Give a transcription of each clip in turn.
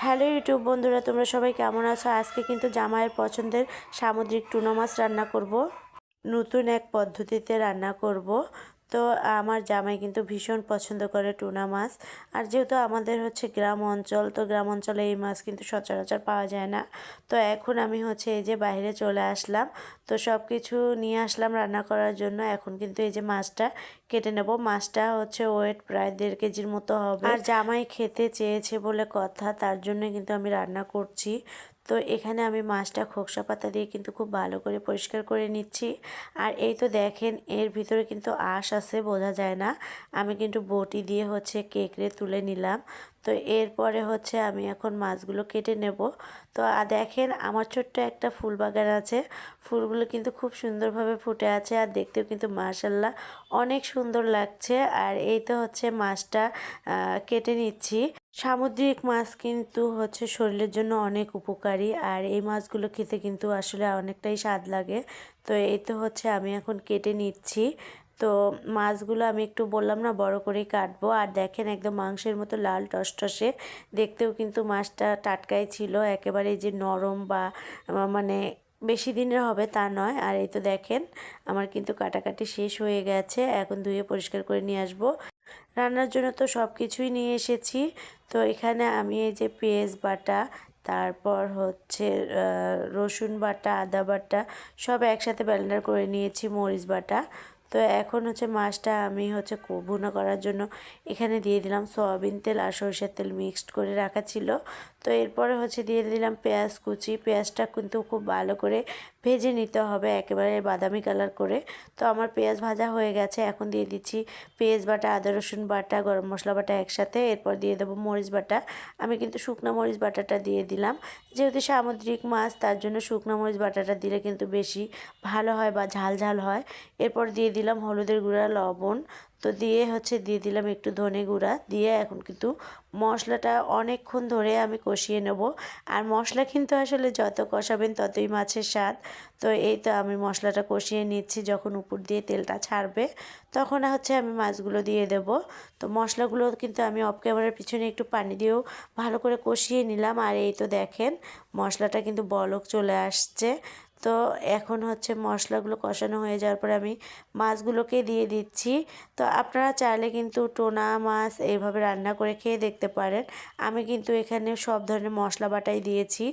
Hello YouTube বন্ধুরা, তোমরা সবাই কেমন আছো? আজকে কিন্তু জামাইয়ের পছন্দের সামুদ্রিক টুনা মাছ রান্না করব। নতুন এক পদ্ধতিতে রান্না করব। তো আমার জামাই কিন্তু ভীষণ পছন্দ করে টুনা মাছ। আর যেহেতু আমাদের হচ্ছে গ্রাম অঞ্চল, তো গ্রাম অঞ্চলে এই মাছ কিন্তু সচরাচর পাওয়া যায় না। তো এখন আমি হচ্ছে এই যে বাইরে চলে আসলাম, তো সব কিছু নিয়ে আসলাম রান্না করার জন্য। এখন কিন্তু এই যে মাছটা কেটে নেব। মাছটা হচ্ছে ওয়েট প্রায় 1.5 কেজির মতো হবে। আর জামাই খেতে চেয়েছে বলে কথা, তার জন্য কিন্তু আমি রান্না করছি। তো এখানে আমি মাছটা খোকসা পাতা দিয়ে কিন্তু খুব ভালো করে পরিষ্কার করে নিচ্ছি। আর এই তো দেখেন, এর ভিতরে কিন্তু আঁশ আছে, বোঝা যায় না। আমি কিন্তু বটি দিয়ে হচ্ছে কেকড়ে তুলে নিলাম। তো এরপরে হচ্ছে আমি এখন মাছগুলো কেটে নেব। তো দেখেন, আমার ছোট্ট একটা ফুল বাগান আছে। ফুলগুলো কিন্তু খুব সুন্দরভাবে ফুটে আছে, আর দেখতেও কিন্তু মাশাল্লাহ অনেক সুন্দর লাগছে। আর এই তো হচ্ছে মাছটা কেটে নিচ্ছি। সামুদ্রিক মাছ কিন্তু হচ্ছে শরীরের জন্য অনেক উপকারী, আর এই মাছগুলো খেতে কিন্তু আসলে অনেকটাই স্বাদ লাগে। তো এই তো হচ্ছে আমি এখন কেটে নিচ্ছি। তো মাছগুলো আমি একটু বললাম না, বড় করেই কাটবো। আর দেখেন, একদম মাংসের মতো লাল টসটসে দেখতেও কিন্তু মাছটা টাটকাই ছিল, একেবারে যে নরম বা মানে বেশি দিনের হবে তা নয়। আর এই তো দেখেন, আমার কিন্তু কাটাকাটি শেষ হয়ে গেছে। এখন ধুয়ে পরিষ্কার করে নিয়ে আসবো। রান্নার জন্য তো সব কিছুই নিয়ে এসেছি। তো এখানে আমি এই যে পেঁয়াজ বাটা, তারপর হচ্ছে রসুন বাটা, আদা বাটা সব একসাথে ব্লেন্ডার করে নিয়েছি, মরিচ বাটা। তো এখন হচ্ছে মাছটা আমি হচ্ছে ভুনা করার জন্য এখানে দিয়ে দিলাম সয়াবিন তেল আর সরষের তেল মিক্সড করে রাখা ছিল। তো এরপরে হচ্ছে দিয়ে দিলাম পেঁয়াজ কুচি। পেঁয়াজটা কিন্তু খুব ভালো করে ভেজে নিতে হবে, একেবারে বাদামি কালার করে। তো আমার পেঁয়াজ ভাজা হয়ে গেছে। এখন দিয়ে দিচ্ছি পেঁয়াজ বাটা, আদা রসুন বাটা, গরম মশলা বাটা একসাথে। এরপর দিয়ে দেবো মরিচ বাটা। আমি কিন্তু শুকনো মরিচ বাটাটা দিয়ে দিলাম, যেহেতু সামুদ্রিক মাছ, তার জন্য শুকনো মরিচ বাটাটা দিলে কিন্তু বেশি ভালো হয় বা ঝাল ঝাল হয়। এরপর দিয়ে দিলাম হলুদের গুঁড়া, লবণ। তো দিয়ে হচ্ছে দিয়ে দিলাম একটু ধনে গুঁড়া দিয়ে এখন কিন্তু মশলাটা অনেকক্ষণ ধরে আমি কষিয়ে নেব। আর মশলা কিন্তু আসলে যত কষাবেন ততই মাছের স্বাদ। তো এই তো আমি মশলাটা কষিয়ে নিচ্ছি। যখন উপর দিয়ে তেলটা ছাড়বে তখন হচ্ছে আমি মাছগুলো দিয়ে দেব। তো মশলাগুলো কিন্তু আমি অফ ক্যামেরার পিছনে একটু পানি দিয়েও ভালো করে কষিয়ে নিলাম। আর এই তো দেখেন, মশলাটা কিন্তু বলক চলে আসছে। তো এখন হচ্ছে মশলাগুলো কষানো হয়ে যাওয়ার পরে আমি মাছগুলোকে দিয়ে দিচ্ছি। তো আপনারা চাইলে কিন্তু টোনা মাছ এইভাবে রান্না করে খেয়ে দেখতে পারেন। আমি কিন্তু এখানে সব ধরনের মশলা বাটাই দিয়েছি।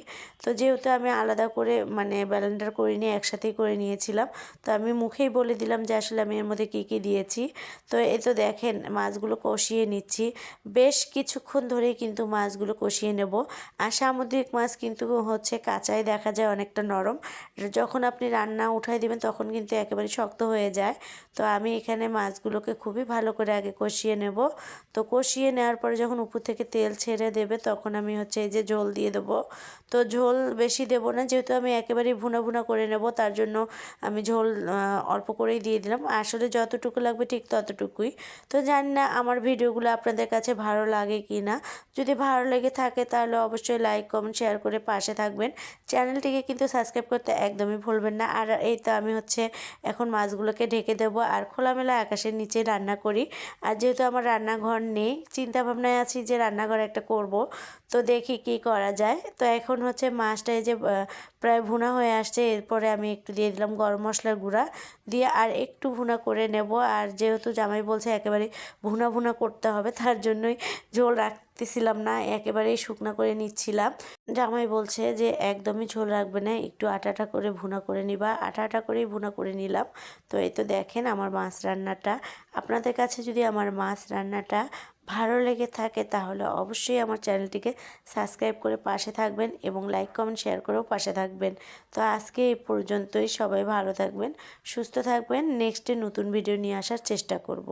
তো যেহেতু আমি আলাদা করে মানে ব্লেন্ডার করিনি, একসাথেই করে নিয়েছিলাম, তো আমি মুখেই বলে দিলাম যে আসলে আমি এর মধ্যে কী কী দিয়েছি। তো এই তো দেখেন, মাছগুলো কষিয়ে নিচ্ছি। বেশ কিছুক্ষণ ধরেই কিন্তু মাছগুলো কষিয়ে নেব। আর সামুদ্রিক মাছ কিন্তু হচ্ছে কাঁচাই দেখা যায় অনেকটা নরম, যখন আপনি রান্না উঠাই দিবেন তখন কিন্তু একেবারে শক্ত হয়ে যায়। তো আমি এখানে মাছগুলোকে খুবই ভালো করে আগে কষিয়ে নেব। তো কষিয়ে নেওয়ার পরে যখন উপর থেকে তেল ছেড়ে দেবে তখন আমি হচ্ছে এই যে ঝোল দিয়ে দেবো। তো ঝোল বেশি দেব না, যেহেতু আমি একেবারেই ভুনা ভুনা করে নেব, তার জন্য আমি ঝোল অল্প করেই দিয়ে দিলাম। আসলে যতটুকু লাগবে ঠিক ততটুকুই। তো জানি না আমার ভিডিওগুলো আপনাদের কাছে ভালো লাগে কি না। যদি ভালো লেগে থাকে তাহলে অবশ্যই লাইক কমেন্ট শেয়ার করে পাশে থাকবেন। চ্যানেলটিকে কিন্তু সাবস্ক্রাইব করতে একদমই ভুলবেন না। আর এই তো আমি হচ্ছে এখন মাছগুলোকে ঢেকে দেবো। আর খোলামেলা আকাশের নিচে রান্না করি। আর যেহেতু আমার রান্নাঘর নেই, চিন্তা ভাবনায় আছি যে রান্নাঘর একটা করব। তো দেখি কি করা যায়। তো এখন হচ্ছে মাছটা এই যে প্রায় ভুনা হয়ে আসছে। এরপরে আমি একটু দিয়ে দিলাম গরম মশলার গুঁড়া দিয়ে আর একটু ভুনা করে নেব। আর যেহেতু জামাই বলছে একেবারে ভুনা ভুনা করতে হবে, তার জন্যই ঝোল রাখতেছিলাম না, একেবারেই শুকনা করে নিচ্ছিলাম। জামাই বলছে যে একদমই ঝোল রাখবে না, একটু আটা আটা করে ভুনা করে নিবা। আটা আটা করেই ভুনা করে নিলাম। তো এই তো দেখেন আমার মাছ রান্নাটা। আপনাদের কাছে যদি আমার মাছ রান্নাটা ভালো লেগে থাকে তাহলে অবশ্যই আমার চ্যানেলটিকে সাবস্ক্রাইব করে পাশে থাকবেন এবং লাইক কমেন্ট শেয়ার করেও পাশে থাকবেন। তো আজকে এই পর্যন্তই। সবাই ভালো থাকবেন, সুস্থ থাকবেন। নেক্সটে নতুন ভিডিও নিয়ে আসার চেষ্টা করব।